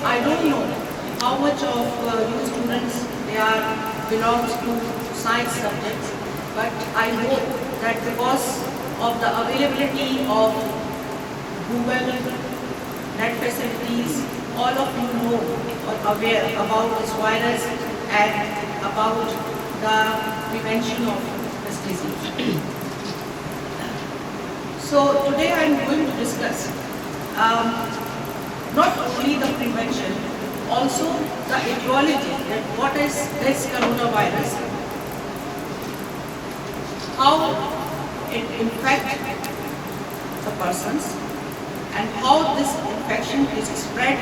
I don't know how much of you students they are belongs to science subjects, but I hope that because of the availability of Google, net facilities, all of you know or aware about this virus and about the prevention of this disease. So today I am going to discuss not only the prevention, also the etiology, that what is this coronavirus, how it infects the persons, and how this infection is spread,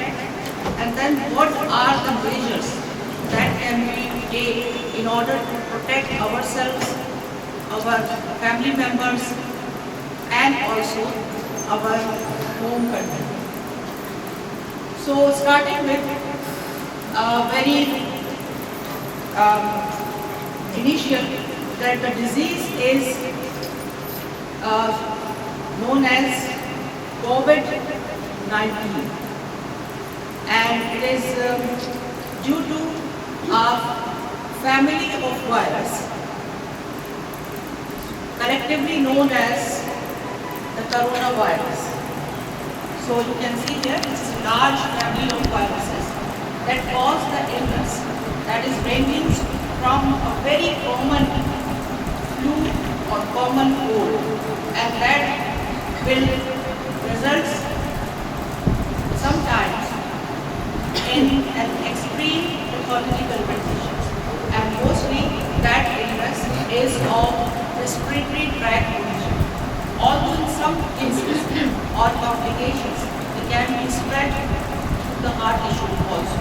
and then what are the measures that can be taken in order to protect ourselves, our family members, and also our home country. So starting with very initial, that the disease is known as COVID-19, and it is due to a family of virus collectively known as the coronavirus. So you can see here, this is a large family of viruses that cause the illness, that is ranging from a very common flu or common cold, and that will result sometimes in an extreme pathological conditions, and mostly that illness is of respiratory tract condition. Although in some cases or complications, it can be spread to the heart tissue also.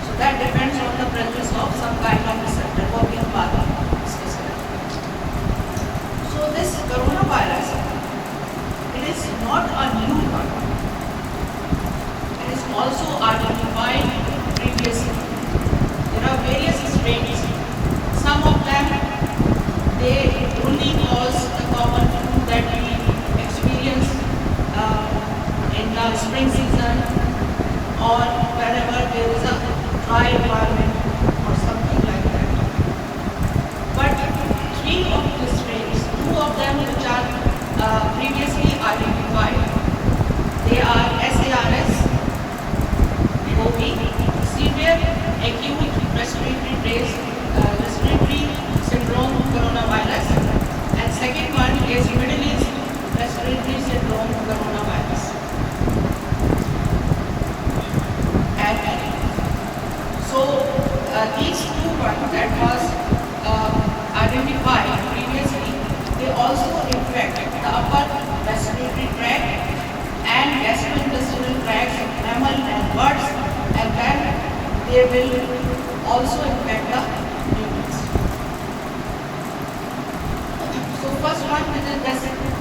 So that depends on the presence of some kind of receptor working part of this receptor. So this coronavirus, it is not a new one. It is also identified previously. There are various strains. Some of them, they only cause the common flu that we experience in the spring season, or whenever there is a dry environment or something like that. But three of the strains, two of them which are previously identified, they are SARS-CoV, severe acute respiratory syndrome coronavirus, and second one is Middle East respiratory syndrome coronavirus. And so these two ones that was identified previously, they also infect the upper respiratory tract and gastrointestinal tracts, mammal and birds, and then they will also infect the humans. So first one, which is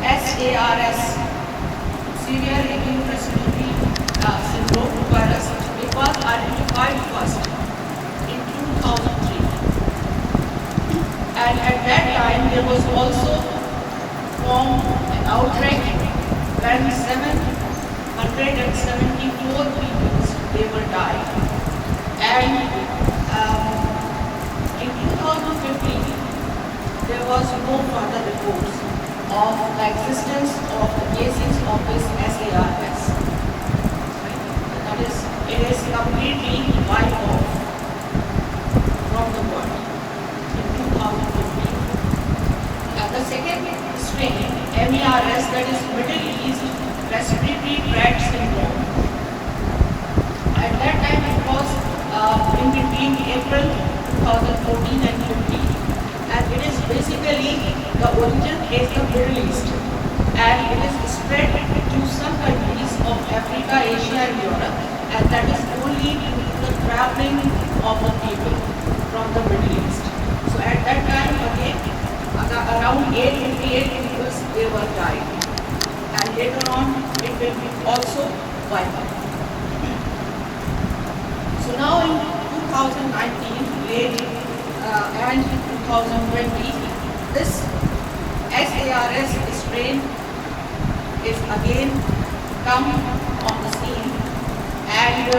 SARS, severe acute respiratory syndrome virus, it was identified first in 2003, and at that time there was also formed an outbreak when 774 people they were died, and in 2015 there was no further reports of the existence of the cases of this SARS. That is, it is completely wiped off from the world in 2015. The second strain, MERS, that is Middle East Respiratory Tract Syndrome. At that time it was in between April 2014 and 15, and it is basically the origin is the Middle East, and it is spread to some countries of Africa, Asia and Europe, and that is only due to the traveling of the people from the Middle East. So at that time again, around 858 people they were died, and later on it will be also wiped out. So now in 2019 and 2020, this SARS strain is again come on the scene, and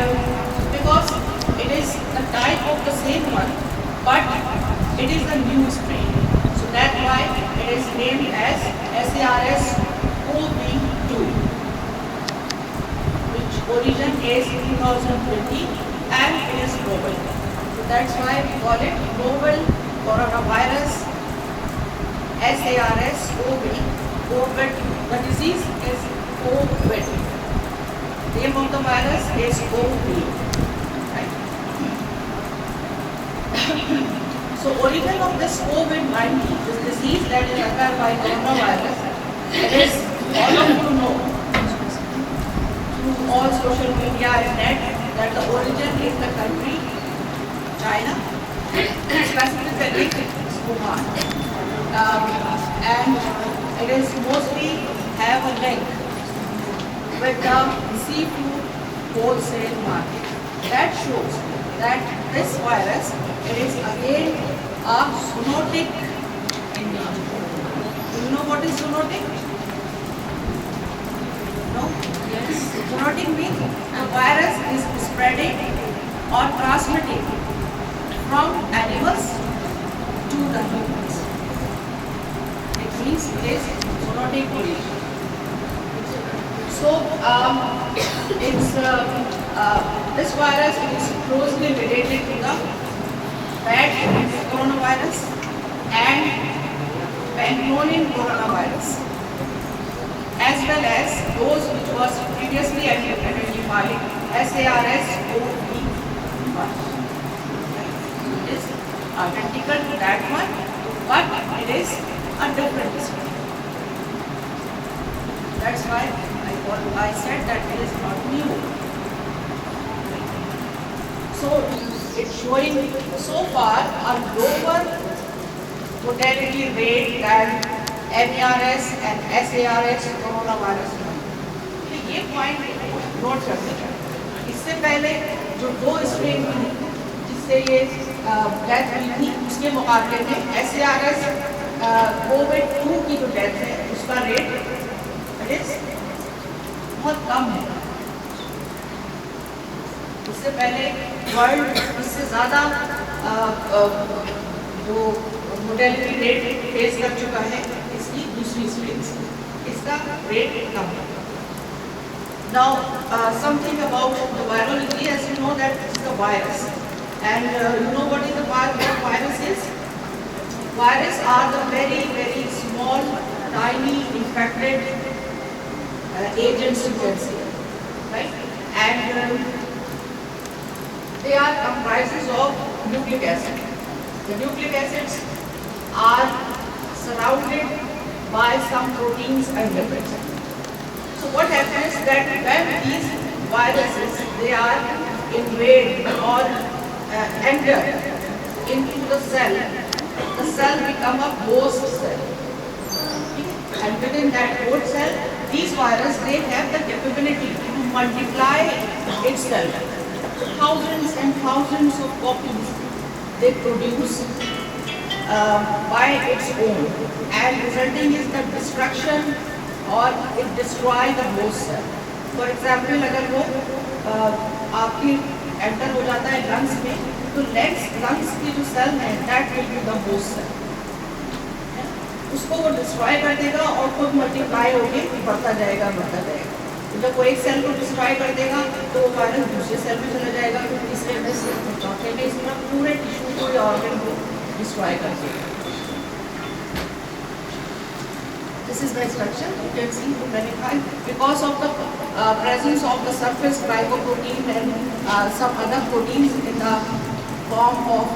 the type of the same one, but it is a new strain. So that's why it is named as SARS-CoV-2, which origin is 2020 and it is global. So that's why we call it novel coronavirus SARS-CoV. COVID. The disease is COVID. Name of the virus is COVID. Right? So origin of this COVID-19, this disease that is occurred by coronavirus, it is all of you know through all social media and net that the origin is the country China, specifically Wuhan, and it is mostly have a link with the seafood wholesale market. That shows that this virus, it is again a zoonotic in nature. You know what is zoonotic? No? Yes. Zoonotic means the virus is spreading or transmitting from animals to the humans. It means it is zoonotic origin. So this virus is closely related to the bat coronavirus and pangolin coronavirus, as well as those which was previously identified SARS-CoV-1. It is identical to that one, but it is a different strain. That's why I said that it is not new. So it's showing so far a lower mortality rate than MERS and SARS coronavirus. तो ये point note करते हैं. इससे पहले जो दो strain थी जिससे ये डेथ हुई थी उसके मुकाबले में SARS COVID-2 की जो डेथ है उसका रेट बहुत कम है. इससे पहले वर्ल्ड इससे ज़्यादा जो मोर्टेलिटी रेट फेस कर चुका है इसकी दूसरी स्ट्रेन से, इसका रेट कम है. Now something about the virology, as you know that it's a virus, and you know what is the virus is? Virus are the very small, tiny infected agents, you can say, right? And they are comprises of nucleic acid. The nucleic acids are surrounded by some proteins and lipids. So what happens that when these viruses they are invade or enter into the cell become a host cell. And within that host cell, these viruses they have the capability to multiply itself. Thousands and thousands of copies they produce by its own, and resulting is the destruction or it destroy the host cell. For example, अगर वो आपके enter हो जाता है lungs में, तो lungs की जो cell है that will be the host cell. उसको वो डिस्ट्रॉय कर देगा और खुद मल्टीप्लाई होके बढ़ता जाएगा. जब वो एक सेल को डिस्ट्रॉय कर देगा तो वो वायरस दूसरे सेल में चला जाएगा, फिर तीसरे में, चौथे में, इस तरह पूरे टिश्यू को या ऑर्गन को डिस्ट्रॉय कर देगा. This is the structure. You can see because of the presence of the surface glycoprotein and some other proteins in the form of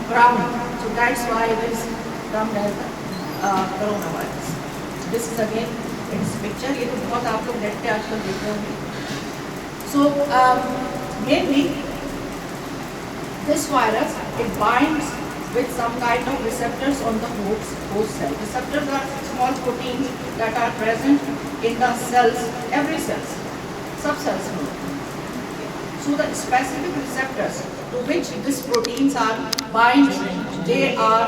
ground. So that's why it is termed as coronavirus. This is again its picture. ये तो बहुत आप लोग net पे आजकल देख रहे होंगे. So mainly this virus it binds with some kind of receptors on the host cell. Receptors are small proteins that are present in the cells, every cells, subcells. So the specific receptors to which these proteins are bind, they are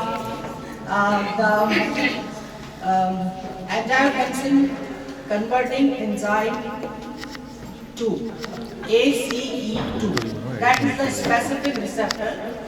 the angiotensin converting enzyme 2, ACE2. that is the specific receptor